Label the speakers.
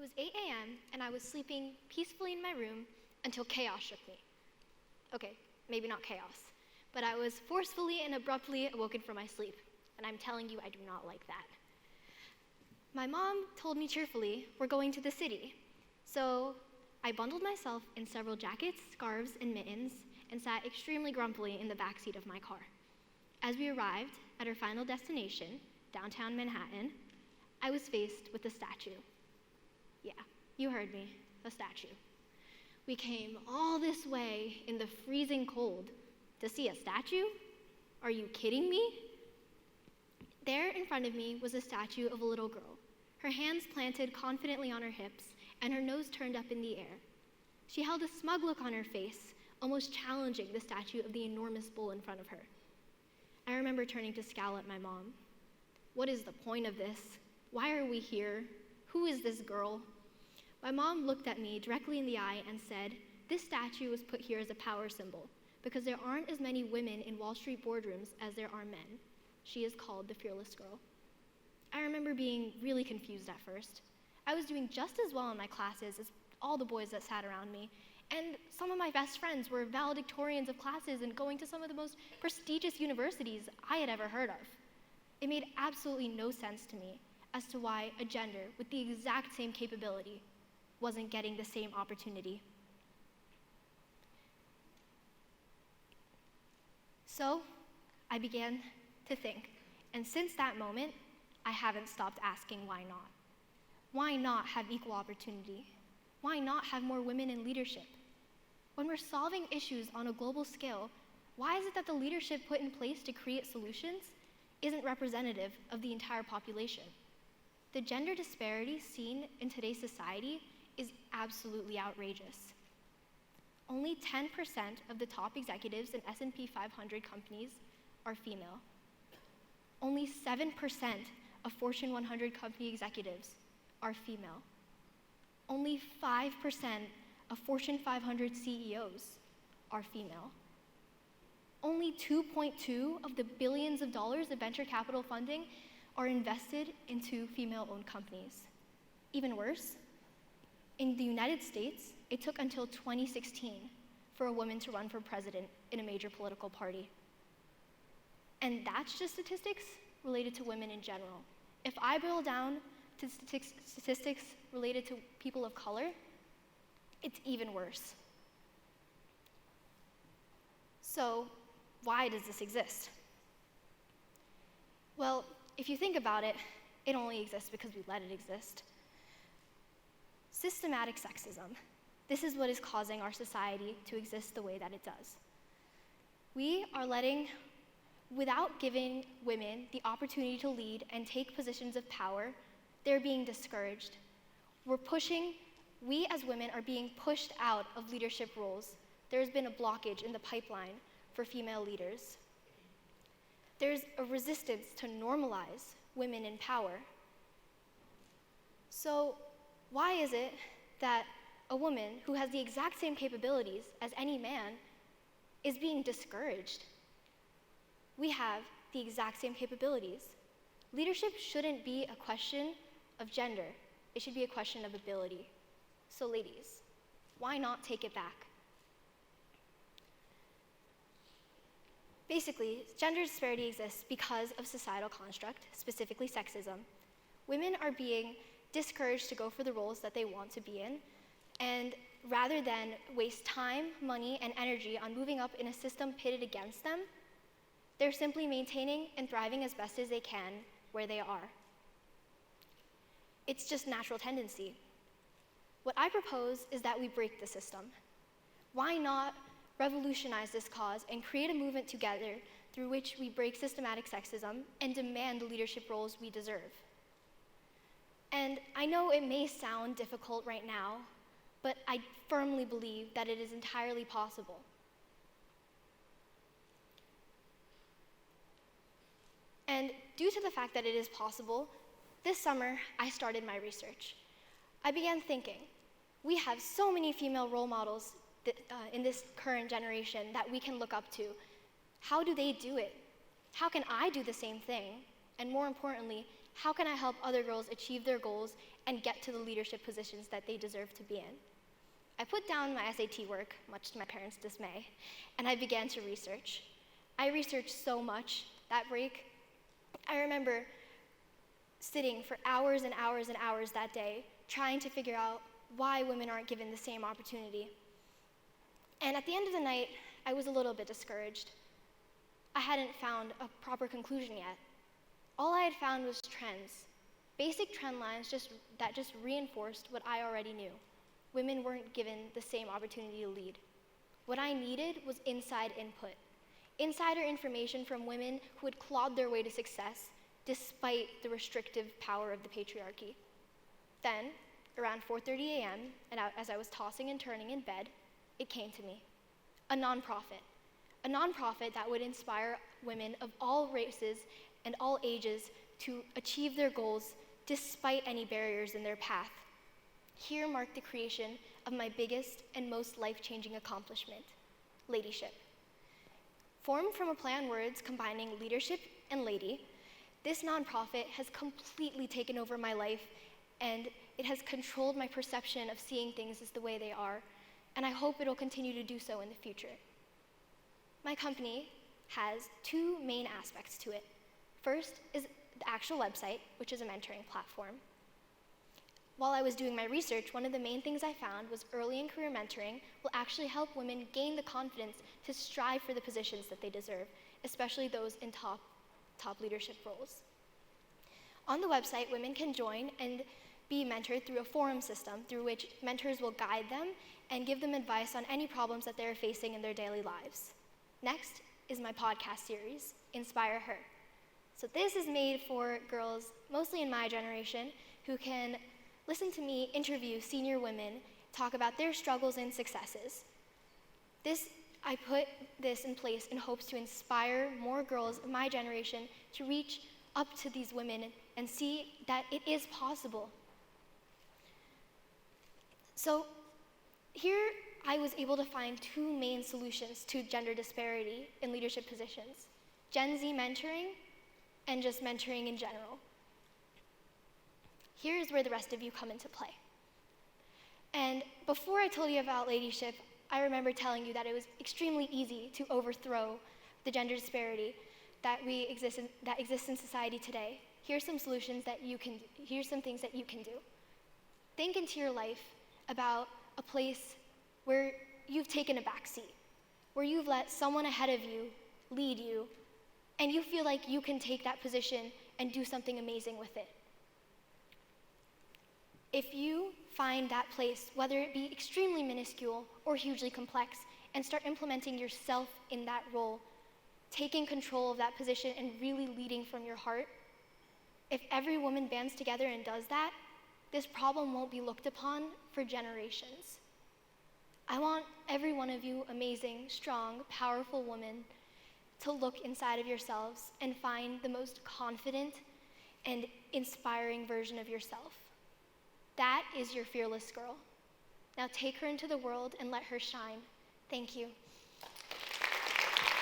Speaker 1: was 8 a.m. and I was sleeping peacefully in my room until chaos shook me. Okay, maybe not chaos, but I was forcefully and abruptly awoken from my sleep, and I'm telling you, I do not like that. My mom told me cheerfully, we're going to the city. So I bundled myself in several jackets, scarves, and mittens, and sat extremely grumpily in the backseat of my car. As we arrived at our final destination, downtown Manhattan, I was faced with a statue. Yeah, you heard me, a statue. We came all this way in the freezing cold to see a statue? Are you kidding me? There in front of me was a statue of a little girl, her hands planted confidently on her hips and her nose turned up in the air. She held a smug look on her face, almost challenging the statue of the enormous bull in front of her. I remember turning to scowl at my mom. What is the point of this? Why are we here? Who is this girl? My mom looked at me directly in the eye and said, this statue was put here as a power symbol because there aren't as many women in Wall Street boardrooms as there are men. She is called the fearless girl. I remember being really confused at first. I was doing just as well in my classes as all the boys that sat around me, and some of my best friends were valedictorians of classes and going to some of the most prestigious universities I had ever heard of. It made absolutely no sense to me as to why a gender with the exact same capability wasn't getting the same opportunity. So I began to think, and since that moment, I haven't stopped asking why not. Why not have equal opportunity? Why not have more women in leadership? When we're solving issues on a global scale, why is it that the leadership put in place to create solutions isn't representative of the entire population? The gender disparity seen in today's society is absolutely outrageous. Only 10% of the top executives in S&P 500 companies are female. Only 7% of Fortune 100 company executives are female. Only 5% of Fortune 500 CEOs are female. Only 2.2 of the billions of dollars of venture capital funding are invested into female-owned companies. Even worse, in the United States, it took until 2016 for a woman to run for president in a major political party. And that's just statistics related to women in general. If I boil down to statistics related to people of color, it's even worse. So, why does this exist? Well, if you think about it, it only exists because we let it exist. Systematic sexism. This is what is causing our society to exist the way that it does. We are without giving women the opportunity to lead and take positions of power, they're being discouraged. We as women are being pushed out of leadership roles. There's been a blockage in the pipeline for female leaders. There's a resistance to normalize women in power. So why is it that a woman who has the exact same capabilities as any man is being discouraged? We have the exact same capabilities. Leadership shouldn't be a question of gender. It should be a question of ability. So ladies, why not take it back? Basically, gender disparity exists because of societal construct, specifically sexism. Women are being discouraged to go for the roles that they want to be in, and rather than waste time, money, and energy on moving up in a system pitted against them, they're simply maintaining and thriving as best as they can where they are. It's just natural tendency. What I propose is that we break the system. Why not revolutionize this cause and create a movement together through which we break systematic sexism and demand the leadership roles we deserve? And I know it may sound difficult right now, but I firmly believe that it is entirely possible. And due to the fact that it is possible, this summer I started my research. I began thinking, we have so many female role models in this current generation that we can look up to. How do they do it? How can I do the same thing? And more importantly, How can I help other girls achieve their goals and get to the leadership positions that they deserve to be in? I put down my SAT work, much to my parents' dismay, and I began to research. I researched so much that break. I remember sitting for hours and hours and hours that day trying to figure out why women aren't given the same opportunity. And at the end of the night, I was a little bit discouraged. I hadn't found a proper conclusion yet. All I had found was trends, basic trend lines that just reinforced what I already knew. Women weren't given the same opportunity to lead. What I needed was inside input, insider information from women who had clawed their way to success despite the restrictive power of the patriarchy. Then, around 4:30 a.m., and as I was tossing and turning in bed, it came to me. A nonprofit that would inspire women of all races and all ages to achieve their goals despite any barriers in their path. Here marked the creation of my biggest and most life-changing accomplishment, Ladyship. Formed from a play on words combining leadership and lady, this nonprofit has completely taken over my life, and it has controlled my perception of seeing things as the way they are, and I hope it'll continue to do so in the future. My company has two main aspects to it. First is the actual website, which is a mentoring platform. While I was doing my research, one of the main things I found was early in career mentoring will actually help women gain the confidence to strive for the positions that they deserve, especially those in top leadership roles. On the website, women can join and be mentored through a forum system through which mentors will guide them and give them advice on any problems that they're facing in their daily lives. Next is my podcast series, Inspire Her. So this is made for girls, mostly in my generation, who can listen to me interview senior women, talk about their struggles and successes. I put this in place in hopes to inspire more girls of my generation to reach up to these women and see that it is possible. So here I was able to find two main solutions to gender disparity in leadership positions: Gen Z mentoring and just mentoring in general. Here's where the rest of you come into play. And before I told you about Ladyship, I remember telling you that it was extremely easy to overthrow the gender disparity that exists in society today. Here's some solutions that you can, here's some things that you can do. Think into your life about a place where you've taken a back seat, where you've let someone ahead of you lead you, and you feel like you can take that position and do something amazing with it. If you find that place, whether it be extremely minuscule or hugely complex, and start implementing yourself in that role, taking control of that position and really leading from your heart, if every woman bands together and does that, this problem won't be looked upon for generations. I want every one of you amazing, strong, powerful women to look inside of yourselves and find the most confident and inspiring version of yourself. That is your fearless girl. Now take her into the world and let her shine. Thank you.